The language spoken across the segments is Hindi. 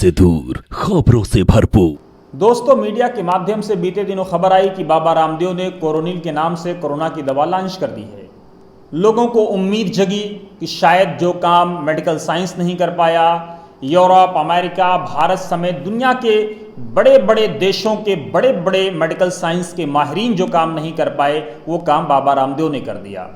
से दूर, खबरों से भरपूर। दोस्तों, मीडिया के माध्यम से बीते दिनों खबर आई कि बाबा रामदेव ने कोरोनिल के नाम से कोरोना की दवा लॉन्च कर दी है। लोगों को उम्मीद जगी कि शायद जो काम मेडिकल साइंस नहीं कर पाया, यूरोप, अमेरिका, भारत समेत दुनिया के बड़े बड़े देशों के बड़े बड़े मेडिकल साइंस के माहिरीन जो काम नहीं कर पाए, वो काम बाबा रामदेव ने कर दिया।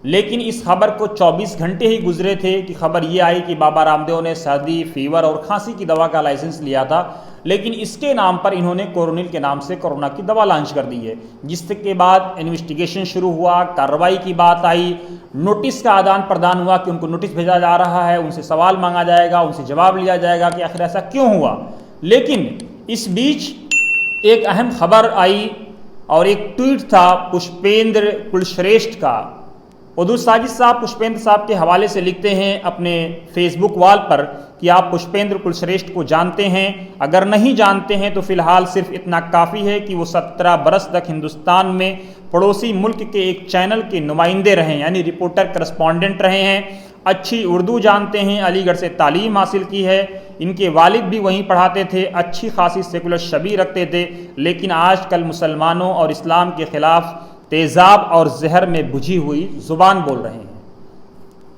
लेकिन इस खबर को 24 घंटे ही गुजरे थे कि खबर ये आई कि बाबा रामदेव ने सर्दी, फीवर और खांसी की दवा का लाइसेंस लिया था, लेकिन इसके नाम पर इन्होंने कोरोनिल के नाम से कोरोना की दवा लॉन्च कर दी है। जिसके बाद इन्वेस्टिगेशन शुरू हुआ, कार्रवाई की बात आई, नोटिस का आदान प्रदान हुआ कि उनको नोटिस भेजा जा रहा है, उनसे सवाल मांगा जाएगा, उनसे जवाब लिया जाएगा कि आखिर ऐसा क्यों हुआ। लेकिन इस बीच एक अहम खबर आई और एक ट्वीट था पुष्पेंद्र कुलश्रेष्ठ का। उदू साजिद साहब पुष्पेंद्र साहब के हवाले से लिखते हैं अपने फेसबुक वॉल पर कि आप पुष्पेंद्र कुलश्रेष्ठ को जानते हैं, अगर नहीं जानते हैं तो फिलहाल सिर्फ इतना काफ़ी है कि वो 17 बरस तक हिंदुस्तान में पड़ोसी मुल्क के एक चैनल के नुमाइंदे रहे, यानी रिपोर्टर करस्पॉन्डेंट रहे हैं, अच्छी उर्दू जानते हैं, अलीगढ़ से तालीम हासिल की है, इनके वालिद भी वहीं पढ़ाते थे, अच्छी खासी सेकुलर शबी रखते थे, लेकिन आजकल मुसलमानों और इस्लाम के ख़िलाफ़ तेज़ाब और जहर में बुझी हुई ज़ुबान बोल रहे हैं।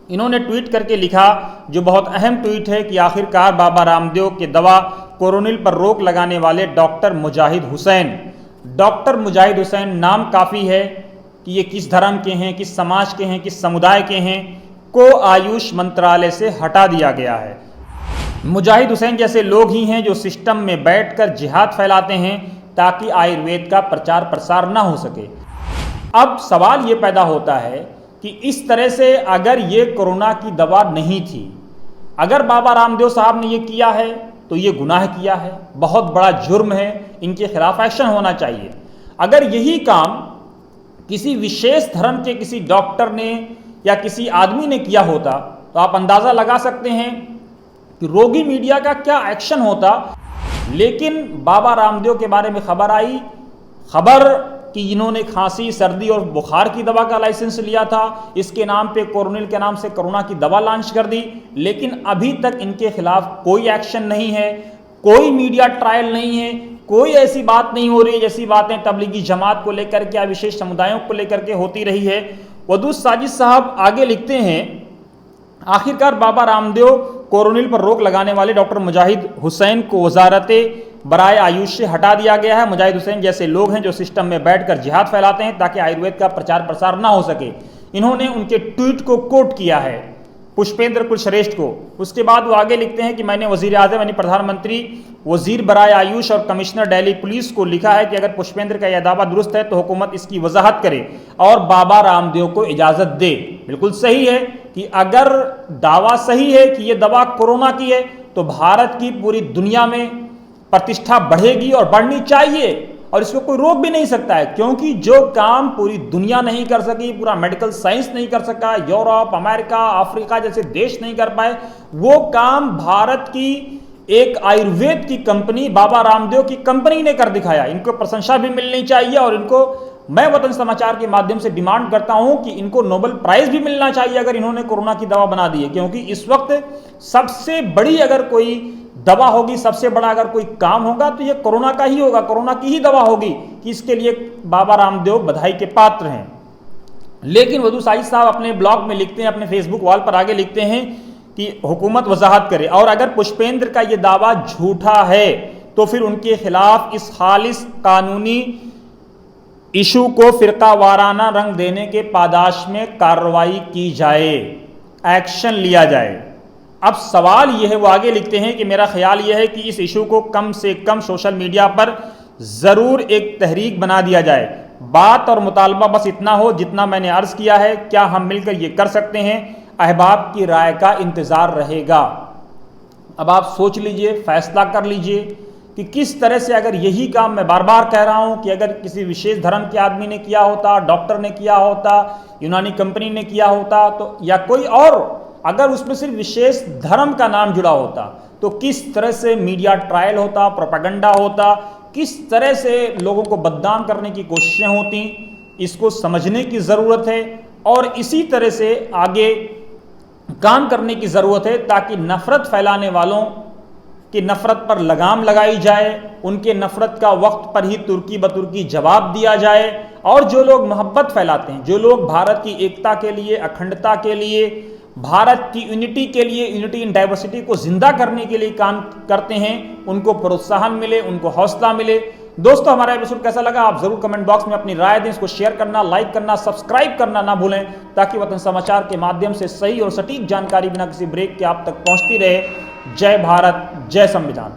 इन्होंने ट्वीट करके लिखा, जो बहुत अहम ट्वीट है, कि आखिरकार बाबा रामदेव के दवा कोरोनिल पर रोक लगाने वाले डॉक्टर मुजाहिद हुसैन नाम काफ़ी है कि ये किस धर्म के हैं, किस समाज के हैं, किस समुदाय के हैं, को आयुष मंत्रालय से हटा दिया गया है। मुजाहिद हुसैन जैसे लोग ही हैं जो सिस्टम में बैठकर जिहाद फैलाते हैं ताकि आयुर्वेद का प्रचार प्रसार ना हो सके। अब सवाल ये पैदा होता है कि इस तरह से अगर ये कोरोना की दवा नहीं थी, अगर बाबा रामदेव साहब ने ये किया है तो ये गुनाह किया है, बहुत बड़ा जुर्म है, इनके खिलाफ एक्शन होना चाहिए। अगर यही काम किसी विशेष धर्म के किसी डॉक्टर ने या किसी आदमी ने किया होता तो आप अंदाज़ा लगा सकते हैं कि रोगी मीडिया का क्या एक्शन होता। लेकिन बाबा रामदेव के बारे में खबर आई, खबर कि इन्होंने खांसी, सर्दी और बुखार की दवा का लाइसेंस लिया था, इसके नाम पे कोरोनिल के नाम से कोरोना की दवा लॉन्च कर दी, लेकिन अभी तक इनके खिलाफ कोई एक्शन नहीं है, कोई मीडिया ट्रायल नहीं है, कोई ऐसी बात नहीं हो रही जैसी बातें तबलीगी जमात को लेकर के या विशेष समुदायों को लेकर के होती रही है। उदू साजिद साहब आगे लिखते हैं, आखिरकार बाबा रामदेव कोरोनिल पर रोक लगाने वाले डॉक्टर मुजाहिद हुसैन को वजारत बराए आयुष से हटा दिया गया है। मुजाहिद हुसैन जैसे लोग हैं जो सिस्टम में बैठकर जिहाद फैलाते हैं ताकि आयुर्वेद का प्रचार प्रसार ना हो सके। इन्होंने उनके ट्वीट को कोट किया है, पुष्पेंद्र कुलश्रेष्ठ को। उसके बाद वो आगे लिखते हैं कि मैंने वजीर आज़म यानी प्रधानमंत्री, वजीर बराए आयुष और कमिश्नर दिल्ली पुलिस को लिखा है कि अगर पुष्पेंद्र का यह दावा दुरुस्त है तो हुकूमत इसकी वजाहत करे और बाबा रामदेव को इजाज़त दे। बिल्कुल सही है कि अगर दावा सही है कि ये दवा कोरोना की है तो भारत की पूरी दुनिया में प्रतिष्ठा बढ़ेगी और बढ़नी चाहिए, और इसको कोई रोक भी नहीं सकता है, क्योंकि जो काम पूरी दुनिया नहीं कर सकी, पूरा मेडिकल साइंस नहीं कर सका, यूरोप, अमेरिका, अफ्रीका जैसे देश नहीं कर पाए, वो काम भारत की एक आयुर्वेद की कंपनी, बाबा रामदेव की कंपनी ने कर दिखाया। इनको प्रशंसा भी मिलनी चाहिए और इनको मैं वतन समाचार के माध्यम से डिमांड करता हूं कि इनको नोबेल प्राइज भी मिलना चाहिए अगर इन्होंने कोरोना की दवा बना दी है, क्योंकि इस वक्त सबसे बड़ी अगर कोई दवा होगी, सबसे बड़ा अगर कोई काम होगा तो ये कोरोना का ही होगा, कोरोना की ही दवा होगी, कि इसके लिए बाबा रामदेव बधाई के पात्र हैं। लेकिन वदू साजिद साहब अपने ब्लॉग में लिखते हैं, अपने फेसबुक वॉल पर आगे लिखते हैं कि हुकूमत वजाहत करे, और अगर पुष्पेंद्र का ये दावा झूठा है तो फिर उनके खिलाफ इस खालिस कानूनी इशू को फिरका वाराना रंग देने के पादाश में कार्रवाई की जाए, एक्शन लिया जाए। अब सवाल यह है, वो आगे लिखते हैं कि मेरा ख्याल यह है कि इस इशू को कम से कम सोशल मीडिया पर ज़रूर एक तहरीक बना दिया जाए। बात और मुतालबा बस इतना हो जितना मैंने अर्ज़ किया है। क्या हम मिलकर ये कर सकते हैं? अहबाब की राय का इंतज़ार रहेगा। अब आप सोच लीजिए, फैसला कर लीजिए कि किस तरह से, अगर यही काम मैं बार बार कह रहा हूँ कि अगर किसी विशेष धर्म के आदमी ने किया होता, डॉक्टर ने किया होता, यूनानी कंपनी ने किया होता, तो या कोई और, अगर उसमें सिर्फ विशेष धर्म का नाम जुड़ा होता तो किस तरह से मीडिया ट्रायल होता, प्रोपेगेंडा होता, किस तरह से लोगों को बदनाम करने की कोशिशें होती, इसको समझने की ज़रूरत है और इसी तरह से आगे काम करने की ज़रूरत है ताकि नफ़रत फैलाने वालों कि नफरत पर लगाम लगाई जाए, उनके नफरत का वक्त पर ही तुर्की बतुर्की जवाब दिया जाए, और जो लोग मोहब्बत फैलाते हैं, जो लोग भारत की एकता के लिए, अखंडता के लिए, भारत की यूनिटी के लिए, यूनिटी इन डाइवर्सिटी को जिंदा करने के लिए काम करते हैं, उनको प्रोत्साहन मिले, उनको हौसला मिले। दोस्तों, हमारा एपिसोड कैसा लगा आप जरूर कमेंट बॉक्स में अपनी राय दें। इसको शेयर करना, लाइक करना, सब्सक्राइब करना ना भूलें, ताकि वतन समाचार के माध्यम से सही और सटीक जानकारी बिना किसी ब्रेक के आप तक पहुंचती रहे। जय भारत, जय संविधान।